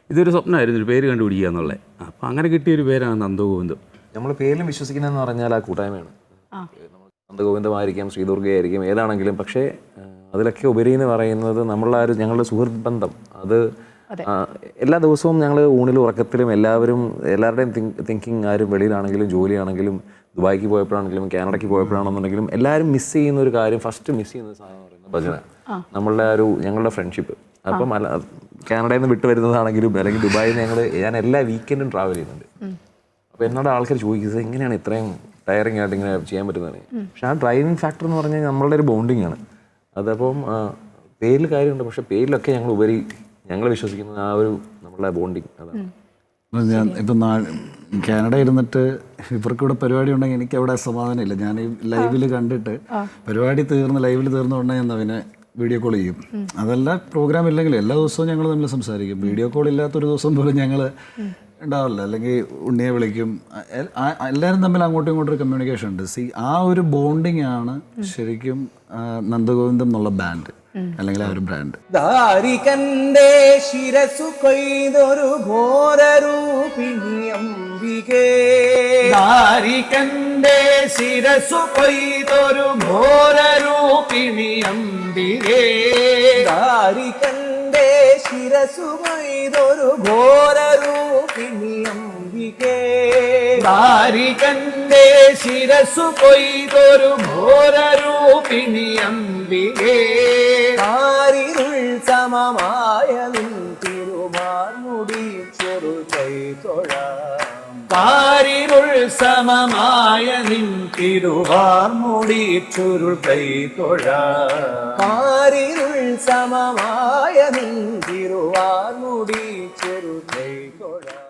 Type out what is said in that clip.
ഇതൊരു സ്വപ്നമായിരുന്നു, ഒരു പേര് കണ്ടുപിടിക്കുക എന്നുള്ളത്. അപ്പോൾ അങ്ങനെ കിട്ടിയൊരു പേരാണ് നന്ദഗോവിന്ദം. നമ്മൾ പേരിലും വിശ്വസിക്കുന്നതെന്ന് പറഞ്ഞാൽ ആ കൂട്ടായ്മയാണ്. നന്ദഗോവിന്ദമായിരിക്കാം, ശ്രീദുർഗയായിരിക്കും, ഏതാണെങ്കിലും. പക്ഷേ അതിലൊക്കെ ഉപരി എന്ന് പറയുന്നത് ഞങ്ങളുടെ സുഹൃത്ത് ബന്ധം. അത് എല്ലാ ദിവസവും ഞങ്ങൾ ഊണിലും ഉറക്കത്തിലും എല്ലാവരുടെയും തിങ്കിങ്, ആരും വെളിയിലാണെങ്കിലും ജോലിയാണെങ്കിലും ദുബായിക്ക് പോയപ്പോഴാണെങ്കിലും കാനഡയ്ക്ക് പോയപ്പോഴാണെന്നുണ്ടെങ്കിലും എല്ലാവരും മിസ് ചെയ്യുന്ന ഒരു കാര്യം, ഫസ്റ്റ് മിസ് ചെയ്യുന്ന സാധനം എന്ന് പറയുന്നത് ഭജന. ഞങ്ങളുടെ ഫ്രണ്ട്ഷിപ്പ്. അപ്പം കാനഡയിൽ നിന്ന് വിട്ടു വരുന്നതാണെങ്കിലും അല്ലെങ്കിൽ ദുബായിൽ നിന്ന് ഞാൻ എല്ലാ വീക്കെൻഡും ട്രാവൽ ചെയ്യുന്നുണ്ട്. അപ്പോൾ എന്നോട് ആൾക്കാർ ചോദിക്കുന്നത് എങ്ങനെയാണ് ഇത്രയും ടയറിങ് ആയിട്ട് ഇങ്ങനെ ചെയ്യാൻ പറ്റുന്നത്. പക്ഷെ ആ ഡ്രൈവിംഗ് ഫാക്ടർ എന്ന് പറഞ്ഞാൽ നമ്മളുടെ ഒരു ബോണ്ടിങ് ആണ്. അതപ്പം പേരിൽ കാര്യമുണ്ട്, പക്ഷെ പേരിലൊക്കെ ഞങ്ങൾ വിശ്വസിക്കുന്നത് ആ ഒരു നമ്മളുടെ ബോണ്ടിങ് അതാണ്. ഞാൻ ഇപ്പം കാനഡ ഇരുന്നിട്ട് ഇവർക്കിവിടെ പരിപാടി ഉണ്ടെങ്കിൽ എനിക്ക് അവിടെ സമാധാനമില്ല. ഞാൻ ഈ ലൈവിൽ കണ്ടിട്ട് പരിപാടി ലൈവിൽ തീർന്ന ഉടനെ ഞാൻ നവീനെ വീഡിയോ കോൾ ചെയ്യും. അതല്ല പ്രോഗ്രാം ഇല്ലെങ്കിലും എല്ലാ ദിവസവും ഞങ്ങൾ തമ്മിൽ സംസാരിക്കും. വീഡിയോ കോൾ ഇല്ലാത്തൊരു ദിവസം പോലും ഞങ്ങൾ ഉണ്ടാവില്ല. അല്ലെങ്കിൽ ഉണ്ണിയെ വിളിക്കും. എല്ലാവരും തമ്മിൽ അങ്ങോട്ടും ഇങ്ങോട്ടും ഒരു കമ്മ്യൂണിക്കേഷൻ ഉണ്ട്. ആ ഒരു ബോണ്ടിങ് ആണ് ശരിക്കും നന്ദഗോവിന്ദം എന്നുള്ള ബാൻഡ് അല്ലെങ്കിൽ ആ ഒരു ബ്രാൻഡ്. ദാരികന്റെ ശിരസു കൊയ്തൊരു ഘോരരൂപിണി അംബികേ, ദാരികന്റെ ശിരസു കൊയ്തൊരു ഘോരരൂപിണി അംബികേ, ദാരികന്റെ ശിരസു കൊയ്തൊരു ഘോരരൂപിണി അംബികേ, ദാരികന്റെ ശിരസു കൊയ്തൊരു ഘോരരൂപിണി അംബികേ, കാരിരുൾ സമമായ നിൻ തിരുമാർമുടി ചെറുകൈ തൊഴാം, കാരിരുൾ സമമായ നിൻ തിരുവാർമുടി ചുരുൾ കൈ തൊഴാം, കാരിരുൾ സമമായ നിൻ തിരുവാർമുടി ചെറു കൈ തൊഴാം.